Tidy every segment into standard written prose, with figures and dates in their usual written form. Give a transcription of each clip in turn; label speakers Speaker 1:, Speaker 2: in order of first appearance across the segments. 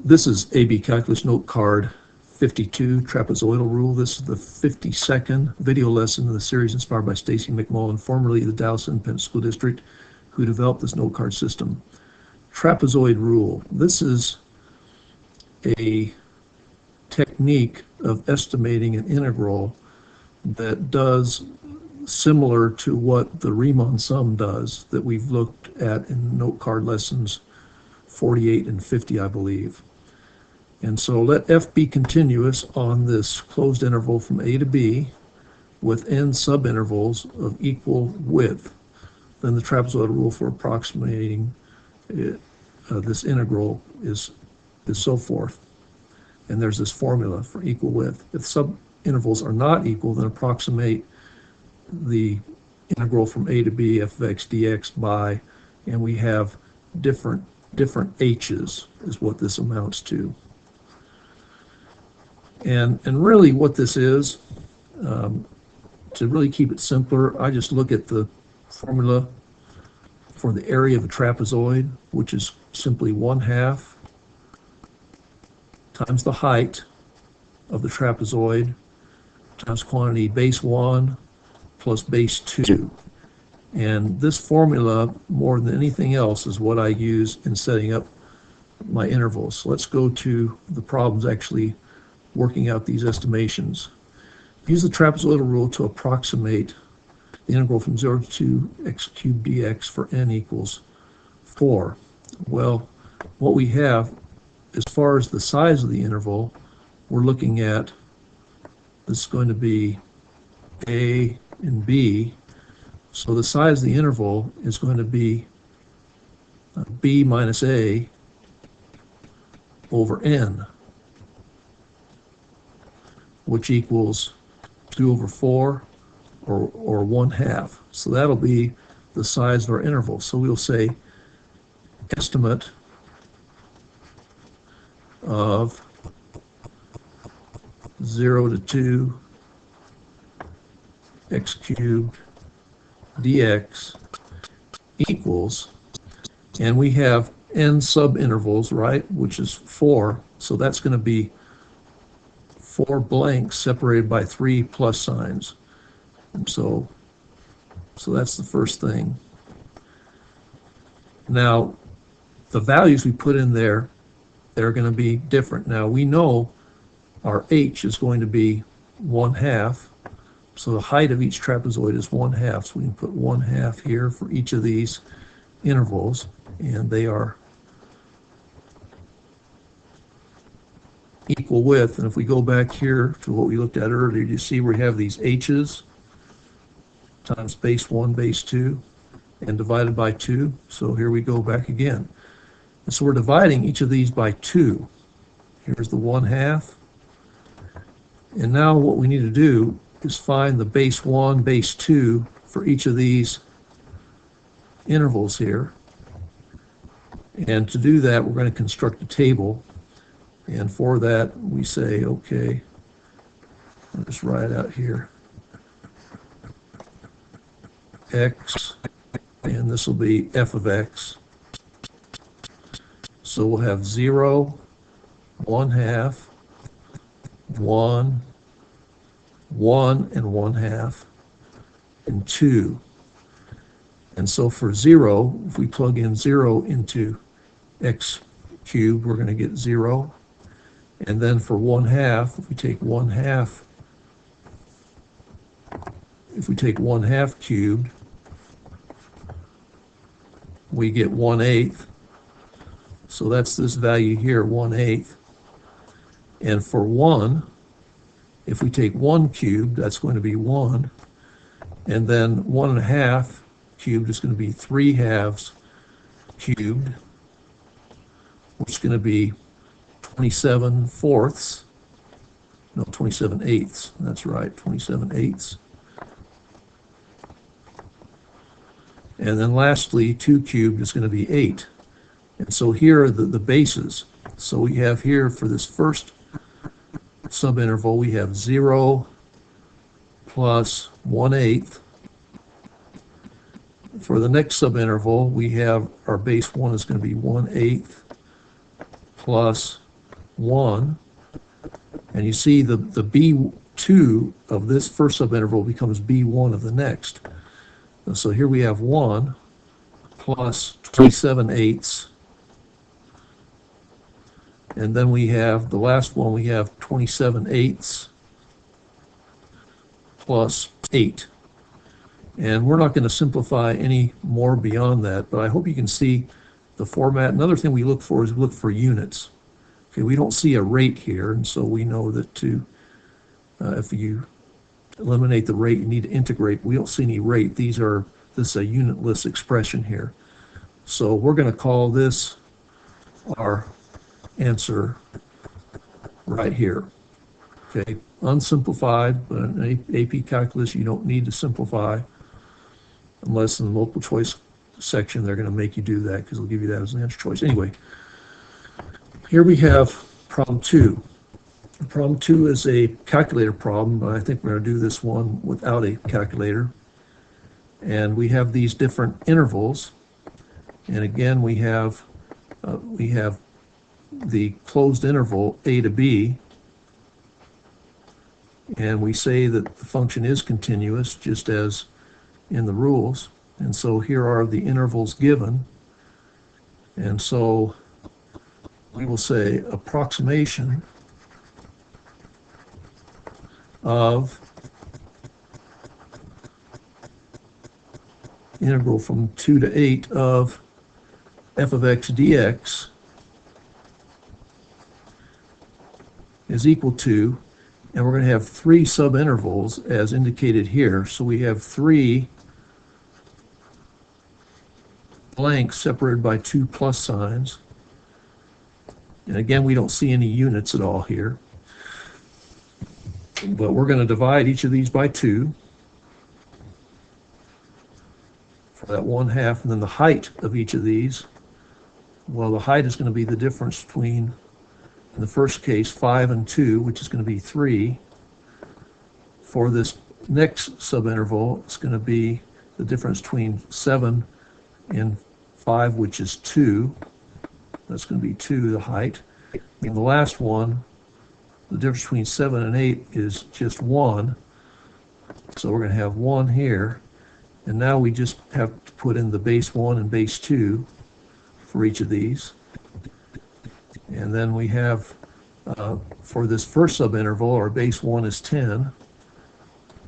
Speaker 1: This is AB Calculus Note Card 52, Trapezoidal Rule. This is the 52nd video lesson in the series inspired by Stacy McMullen, formerly the Dallas Independent School District, who developed this note card system. Trapezoid Rule. This is a technique of estimating an integral that does similar to what the Riemann sum does that we've looked at in note card lessons 48 and 50, I believe. And so let f be continuous on this closed interval from a to b with n subintervals of equal width. Then the trapezoidal rule for approximating this integral is so forth. And there's this formula for equal width. If subintervals are not equal, then approximate the integral from a to b f of x dx by, and we have different h's is what this amounts to. And really what this is, to really keep it simpler, I just look at the formula for the area of a trapezoid, which is simply 1/2 times the height of the trapezoid times quantity base 1 plus base 2. And this formula, more than anything else, is what I use in setting up my intervals. So let's go to the problems actually working out these estimations. Use the trapezoidal rule to approximate the integral from 0 to x cubed dx for n equals 4. Well, what we have, as far as the size of the interval, we're looking at, this is going to be a and b. So the size of the interval is going to be b minus a over n, which equals 2/4 or 1/2. So that'll be the size of our interval. So we'll say estimate of 0 to 2 x cubed dx equals, and we have n subintervals, right, which is 4. So that's going to be 4 blanks separated by 3 plus signs. And so that's the first thing. Now, the values we put in there, they're going to be different. Now, we know our h is going to be 1/2. So the height of each trapezoid is 1/2. So we can put 1/2 here for each of these intervals, and they are equal width. And if we go back here to what we looked at earlier, you see we have these h's times base 1, base 2, and divided by 2. So here we go back again. And so we're dividing each of these by 2. Here's the 1/2. And now what we need to do is find the base 1, base 2 for each of these intervals here. And to do that, we're going to construct a table. And for that, we say, okay, I'll just write out here, x, and this will be f of x. So we'll have 0, 1/2, 1, 1 and 1/2, and 2. And so for 0, if we plug in 0 into x cubed, we're going to get 0. And then for 1/2, if we take 1/2, cubed, we get 1/8. So that's this value here, 1/8. And for 1, if we take 1 cubed, that's going to be 1. And then 1/2 cubed is going to be 3/2 cubed, which is going to be 27/4. No, 27/8. That's right, 27/8. And then lastly, 2 cubed is going to be 8. And so here are the bases. So we have here for this first subinterval, we have 0 plus 1/8. For the next subinterval, we have our base 1 is going to be 1/8 plus 1, and you see the B2 of this first subinterval becomes B1 of the next. So here we have 1 plus 27/8, and then we have the last one, we have 27/8 plus 8. And we're not going to simplify any more beyond that, but I hope you can see the format. Another thing we look for is we look for units. Okay, we don't see a rate here, and so we know that if you eliminate the rate, you need to integrate. We don't see any rate. This is a unitless expression here. So we're going to call this our answer right here. Okay, unsimplified, but in AP Calculus you don't need to simplify unless in the multiple choice section they're going to make you do that because they'll give you that as an answer choice. Anyway, here we have problem 2. Problem 2 is a calculator problem, but I think we're going to do this one without a calculator. And we have these different intervals, and again we have the closed interval a to b, and we say that the function is continuous just as in the rules. And so here are the intervals given, and so we will say approximation of integral from 2 to 8 of f of x dx is equal to, and we're going to have 3 subintervals as indicated here. So we have 3 blanks separated by 2 plus signs. And again, we don't see any units at all here. But we're going to divide each of these by 2 for that 1/2, and then the height of each of these, well, the height is going to be the difference between, in the first case, 5 and 2, which is going to be 3. For this next subinterval, it's going to be the difference between 7 and 5, which is 2. That's going to be 2, the height. And the last one, the difference between 7 and 8 is just 1. So we're going to have 1 here. And now we just have to put in the base 1 and base 2 for each of these. And then we have, for this first subinterval, our base 1 is 10,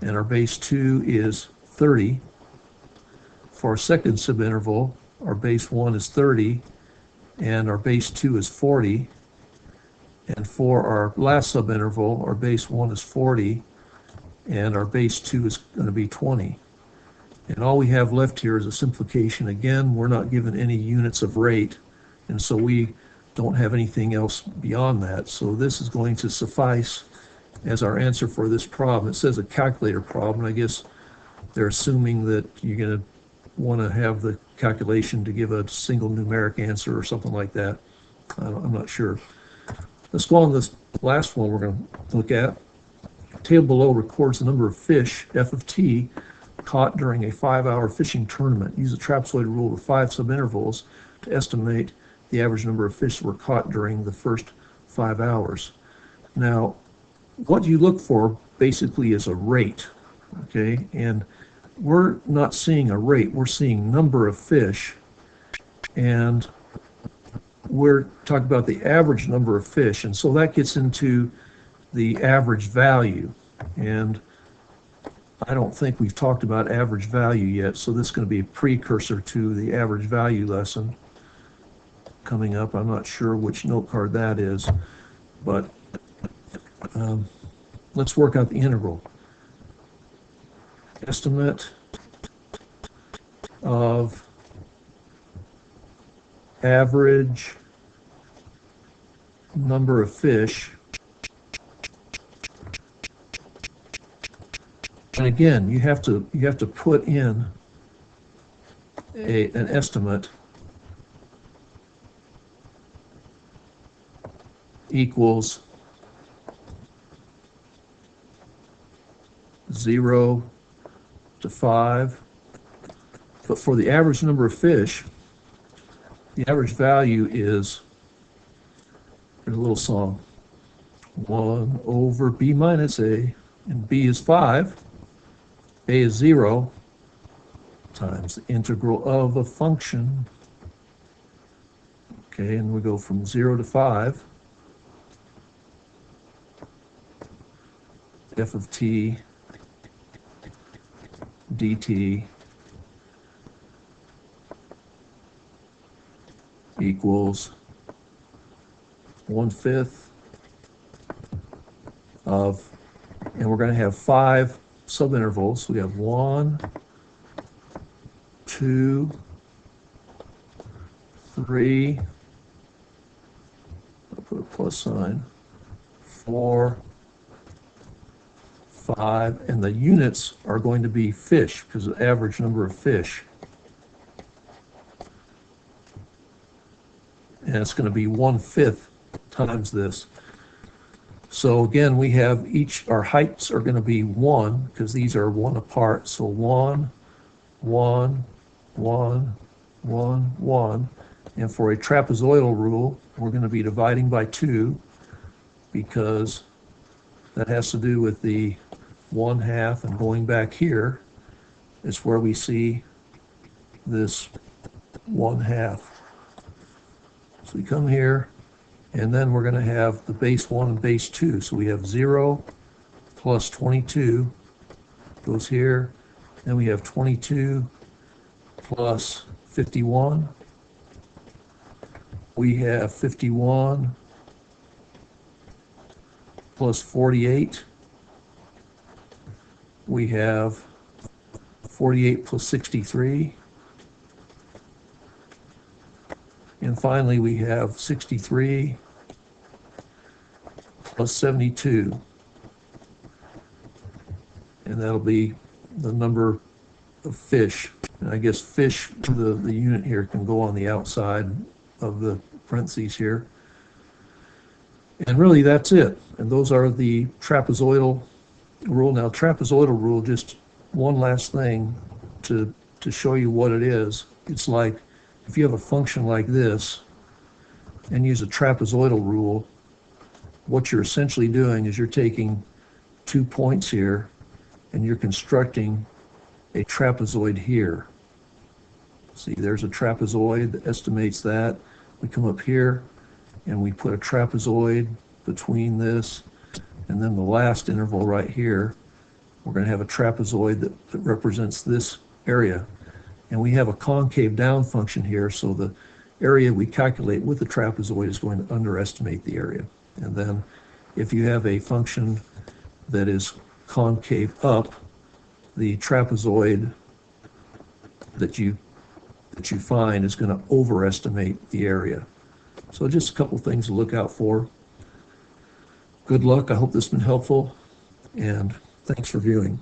Speaker 1: and our base 2 is 30. For our second subinterval, our base 1 is 30, and our base 2 is 40. And for our last subinterval, our base 1 is 40, and our base 2 is going to be 20. And all we have left here is a simplification. Again, we're not given any units of rate, and so we don't have anything else beyond that. So this is going to suffice as our answer for this problem. It says a calculator problem. I guess they're assuming that you're going to want to have the calculation to give a single numeric answer or something like that. I'm not sure. Let's go on to this last one we're going to look at. The table below records the number of fish, f of t, caught during a 5-hour fishing tournament. Use the trapezoid rule with 5 subintervals to estimate the average number of fish that were caught during the first 5 hours. Now, what you look for basically is a rate, okay? And we're not seeing a rate, we're seeing number of fish, and we're talking about the average number of fish, and so that gets into the average value. And I don't think we've talked about average value yet, so this is going to be a precursor to the average value lesson coming up. I'm not sure which note card that is, but let's work out the integral. Estimate of average number of fish. And again, you have to put in an estimate equals 0 to 5. But for the average number of fish, the average value is Here's a little song. 1 over b minus a, and b is 5, a is 0, times the integral of a function. Okay, and we go from 0 to 5. F of t dt equals 1/5 of, and we're going to have 5 subintervals. We have 1, 2, 3, I'll put a plus sign, 4, 5, and the units are going to be fish, because the average number of fish. And it's going to be 1/5 times this. So again, we have our heights are going to be 1, because these are 1 apart. So 1, 1, 1, 1, 1. And for a trapezoidal rule, we're going to be dividing by 2, because that has to do with the 1/2, and going back here is where we see this 1/2. So we come here, and then we're going to have the base 1 and base 2. So we have 0 plus 22 goes here. Then we have 22 plus 51. We have 51 plus 48. We have 48 plus 63. And finally, we have 63 plus 72. And that'll be the number of fish. And I guess fish, the unit here, can go on the outside of the parentheses here. And really, that's it. And those are the trapezoidal rule. Now, trapezoidal rule, just one last thing to show you what it is. It's like if you have a function like this and use a trapezoidal rule, what you're essentially doing is you're taking 2 points here and you're constructing a trapezoid here. See, there's a trapezoid that estimates that. We come up here and we put a trapezoid between this, and then the last interval right here, we're going to have a trapezoid that represents this area. And we have a concave down function here, so the area we calculate with the trapezoid is going to underestimate the area. And then if you have a function that is concave up, the trapezoid that you find is going to overestimate the area. So just a couple things to look out for. Good luck. I hope this has been helpful, and thanks for viewing.